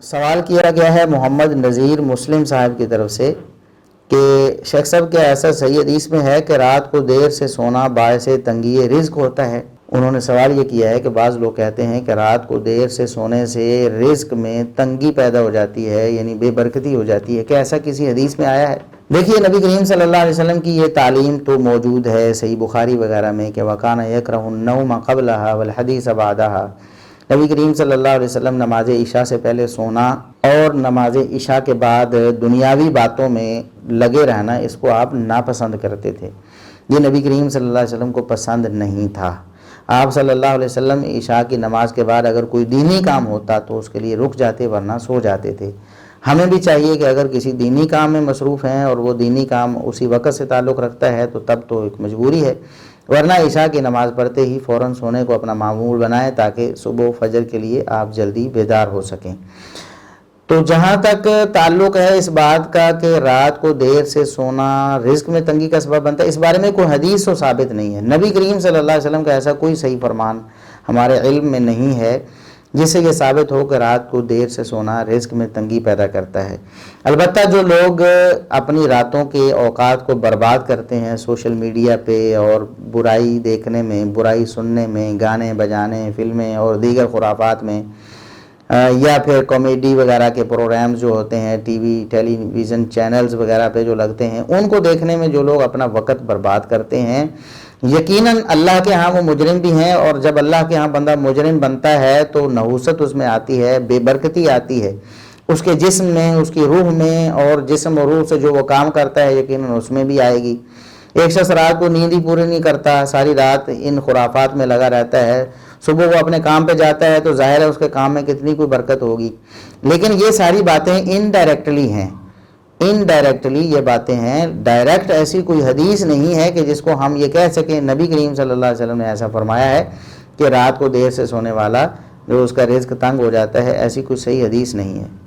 سوال کیا گیا ہے محمد نذیر مسلم صاحب کی طرف سے کہ شیخ صاحب کیا ایسا صحیح حدیث میں ہے کہ رات کو دیر سے سونا باعث تنگی رزق ہوتا ہے؟ انہوں نے سوال یہ کیا ہے کہ بعض لوگ کہتے ہیں کہ رات کو دیر سے سونے سے رزق میں تنگی پیدا ہو جاتی ہے، یعنی بے برکتی ہو جاتی ہے، کیا ایسا کسی حدیث میں آیا ہے؟ دیکھیے نبی کریم صلی اللہ علیہ وسلم کی یہ تعلیم تو موجود ہے صحیح بخاری وغیرہ میں کہ وَكَانَ يَكْرَهُ النَّوْمَ قَبْلَهَا وَالْحَدِيثَ بَعْدَهَا۔ نبی کریم صلی اللہ علیہ وسلم نماز عشاء سے پہلے سونا اور نماز عشاء کے بعد دنیاوی باتوں میں لگے رہنا اس کو آپ ناپسند کرتے تھے۔ یہ نبی کریم صلی اللہ علیہ وسلم کو پسند نہیں تھا۔ آپ صلی اللہ علیہ وسلم عشاء کی نماز کے بعد اگر کوئی دینی کام ہوتا تو اس کے لیے رک جاتے ورنہ سو جاتے تھے۔ ہمیں بھی چاہیے کہ اگر کسی دینی کام میں مصروف ہیں اور وہ دینی کام اسی وقت سے تعلق رکھتا ہے تو تب تو ایک مجبوری ہے، ورنہ عشاء کی نماز پڑھتے ہی فوراً سونے کو اپنا معمول بنائیں تاکہ صبح فجر کے لیے آپ جلدی بیدار ہو سکیں۔ تو جہاں تک تعلق ہے اس بات کا کہ رات کو دیر سے سونا رزق میں تنگی کا سبب بنتا ہے، اس بارے میں کوئی حدیث تو ثابت نہیں ہے۔ نبی کریم صلی اللہ علیہ وسلم کا ایسا کوئی صحیح فرمان ہمارے علم میں نہیں ہے جس سے یہ ثابت ہو کہ رات کو دیر سے سونا رزق میں تنگی پیدا کرتا ہے۔ البتہ جو لوگ اپنی راتوں کے اوقات کو برباد کرتے ہیں سوشل میڈیا پہ اور برائی دیکھنے میں، برائی سننے میں، گانے بجانے، فلمیں اور دیگر خرافات میں، یا پھر کامیڈی وغیرہ کے پروگرامز جو ہوتے ہیں ٹیلی ویژن چینلز وغیرہ پہ جو لگتے ہیں، ان کو دیکھنے میں جو لوگ اپنا وقت برباد کرتے ہیں، یقیناً اللہ کے ہاں وہ مجرم بھی ہیں، اور جب اللہ کے ہاں بندہ مجرم بنتا ہے تو نحوست اس میں آتی ہے، بے برکتی آتی ہے اس کے جسم میں، اس کی روح میں، اور جسم اور روح سے جو وہ کام کرتا ہے یقیناً اس میں بھی آئے گی۔ ایک شخص رات کو نیند ہی پوری نہیں کرتا، ساری رات ان خرافات میں لگا رہتا ہے، صبح وہ اپنے کام پہ جاتا ہے تو ظاہر ہے اس کے کام میں کتنی کوئی برکت ہوگی، لیکن یہ ساری باتیں انڈائریکٹلی ہیں، انڈائریکٹلی یہ باتیں ہیں، ڈائریکٹ ایسی کوئی حدیث نہیں ہے کہ جس کو ہم یہ کہہ سکیں نبی کریم صلی اللہ علیہ وسلم نے ایسا فرمایا ہے کہ رات کو دیر سے سونے والا جو اس کا رزق تنگ ہو جاتا ہے، ایسی کوئی صحیح حدیث نہیں ہے۔